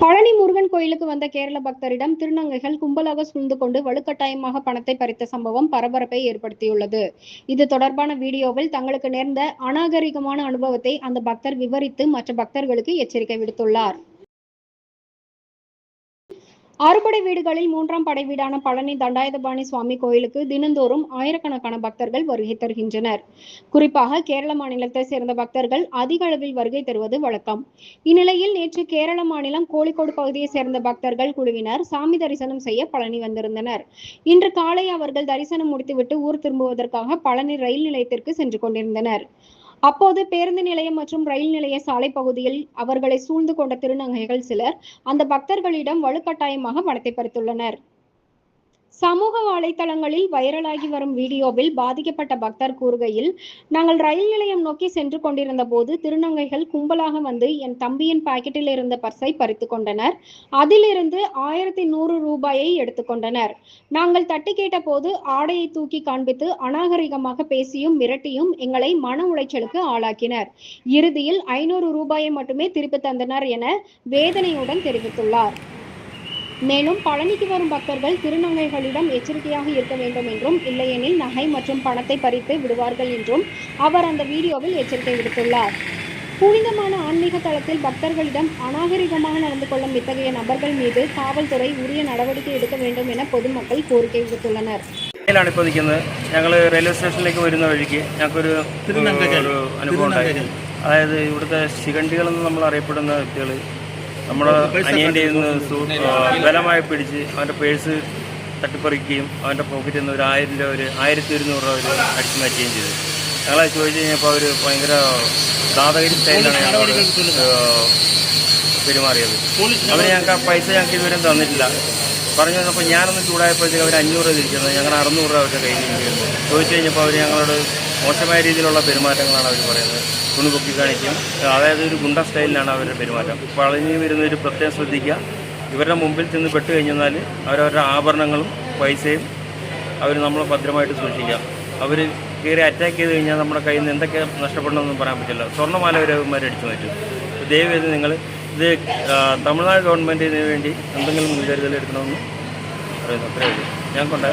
பழனி முருகன் கோயிலுக்கு வந்த கேரள பக்தரிடம் திருநங்கைகள் கும்பலாக சூழ்ந்து கொண்டு வலுக்கட்டாயமாக பணத்தை பறித்த சம்பவம் பரபரப்பை ஏற்படுத்தியுள்ளது. இது தொடர்பான வீடியோவில் தங்களுக்கு நேர்ந்த அநாகரிகமான அனுபவத்தை அந்த பக்தர் விவரித்து மற்ற பக்தர்களுக்கு எச்சரிக்கை விடுத்துள்ளார். அறுபடை வீடுகளில் 3ஆம் படை வீடான பழனி தண்டாயுதபாணி சுவாமி கோயிலுக்கு தினந்தோறும் ஆயிரக்கணக்கான பக்தர்கள் வருகை தருகின்றனர். குறிப்பாக கேரள மாநிலத்தை சேர்ந்த பக்தர்கள் அதிக அளவில் வருகை தருவது வழக்கம். இந்நிலையில் நேற்று கேரள மாநிலம் கோழிக்கோடு பகுதியை சேர்ந்த பக்தர்கள் குழுவினர் சாமி தரிசனம் செய்ய பழனி வந்திருந்தனர். இன்று காலை அவர்கள் தரிசனம் முடித்துவிட்டு ஊர் திரும்புவதற்காக பழனி ரயில் நிலையத்திற்கு சென்று கொண்டிருந்தனர். அப்போது பேருந்து நிலையம் மற்றும் ரயில் நிலைய சாலை பகுதியில் அவர்களை சூழ்ந்து கொண்ட திருநங்கைகள் சிலர் அந்த பக்தர்களிடம் வலுக்கட்டாயமாக பணத்தை பறித்துள்ளனர். சமூக வலைதளங்களில் வைரலாகி வரும் வீடியோவில் பாதிக்கப்பட்ட பக்தர் கூறுகையில், நாங்கள் ரயில் நிலையம் நோக்கி சென்று கொண்டிருந்த போது திருநங்கைகள் கும்பலாக வந்து என் தம்பியின் பாக்கெட்டில் இருந்த பர்ஸை பறித்து கொண்டனர். அதிலிருந்து 1100 ரூபாயை எடுத்துக்கொண்டனர். நாங்கள் தட்டி கேட்ட போது ஆடையை தூக்கி காண்பித்து அநாகரிகமாக பேசியும் மிரட்டியும் எங்களை மன உளைச்சலுக்கு ஆளாக்கினர். இறுதியில் 500 ரூபாயை மட்டுமே திருப்பி தந்தனர் என வேதனையுடன் தெரிவித்துள்ளார். மேலும் பழனிக்கு வரும் பக்தர்கள் திருநங்கைகளிடம் எச்சரிக்கையாக இருக்க வேண்டும் என்றும், இல்லையெனில் நகை மற்றும் பணத்தை பறித்து விடுவார்கள் என்றும் அவர் அந்த வீடியோவில் எச்சரிக்கை விடுத்துள்ளார். புனிதமான ஆன்மீக தளத்தில் பக்தர்களிடம் அநாகரிகமாக நடந்து கொள்ளும் இத்தகைய நபர்கள் மீது காவல்துறை உரிய நடவடிக்கை எடுக்க வேண்டும் என பொதுமக்கள் கோரிக்கை விடுத்துள்ளனர். ഞങ്ങൾ റെയിൽവേ സ്റ്റേഷനിലേക്ക് വരുന്ന വഴിക്ക് ഞങ്ങൾക്കൊരു അനുഭവം ഉണ്ടായിരുന്നു. അതായത് ഇവിടുത്തെ ശിഖണ്ഡികളെന്ന് നമ്മൾ അറിയപ്പെടുന്ന വ്യക്തികൾ നമ്മുടെ അനിയൻ്റെ ബലമായി പിടിച്ച് അവൻ്റെ പേഴ്സ് തട്ടിപ്പറിക്കുകയും അവൻ്റെ പോക്കറ്റിൽ നിന്ന് ഒരു 1000 രൂപ 1100 രൂപ അവർ അടിച്ചു മാറ്റുകയും ചെയ്തു. ഞങ്ങളെ ചോദിച്ചു കഴിഞ്ഞപ്പോൾ അവർ ഭയങ്കര ദാതകരി സ്റ്റൈലാണ് ഞങ്ങളോട് പെരുമാറിയത്. അവർ ഞങ്ങൾക്ക് ആ പൈസ ഞങ്ങൾക്ക് ഇതുവരെ തന്നിട്ടില്ല. പറഞ്ഞു വന്നപ്പോൾ ഞാനൊന്ന് ചൂടായപ്പോഴത്തേക്ക് അവർ 500 രൂപ തിരിക്കുന്നത്, ഞങ്ങൾ 600 രൂപ അവരുടെ കയ്യിൽ നിന്ന് ചോദിച്ചു കഴിഞ്ഞപ്പോൾ അവർ ഞങ്ങളോട് മോശമായ രീതിയിലുള്ള പെരുമാറ്റങ്ങളാണ് അവർ പറയുന്നത്. തുണി പൊക്കി കാണിക്കും, അതായത് ഒരു ഗുണ്ട സ്റ്റൈലിലാണ് അവരുടെ പെരുമാറ്റം. പളനി വരുന്നവർ പ്രത്യേകം ശ്രദ്ധിക്കുക. ഇവരുടെ മുമ്പിൽ ചെന്ന് പെട്ട് കഴിഞ്ഞാൽ അവരവരുടെ ആഭരണങ്ങളും പൈസയും അവർ നമ്മൾ ഭദ്രമായിട്ട് സൂക്ഷിക്കുക. അവർ കയറി അറ്റാക്ക് ചെയ്ത് കഴിഞ്ഞാൽ നമ്മുടെ കയ്യിൽ നിന്ന് എന്തൊക്കെ നഷ്ടപ്പെടണമെന്നും പറയാൻ പറ്റില്ല. സ്വർണ്ണമാല വരെ അവന്മാർ അടിച്ചു മാറ്റും. ദയവേത് നിങ്ങൾ ഇത് തമിഴ്നാട് ഗവൺമെൻറ്റിന് വേണ്ടി എന്തെങ്കിലും മുൻകരുതൽ എടുക്കണമെന്ന് പറയുന്നു. അത്രയേ ഉള്ളൂ. ഞങ്ങൾക്കുണ്ടായ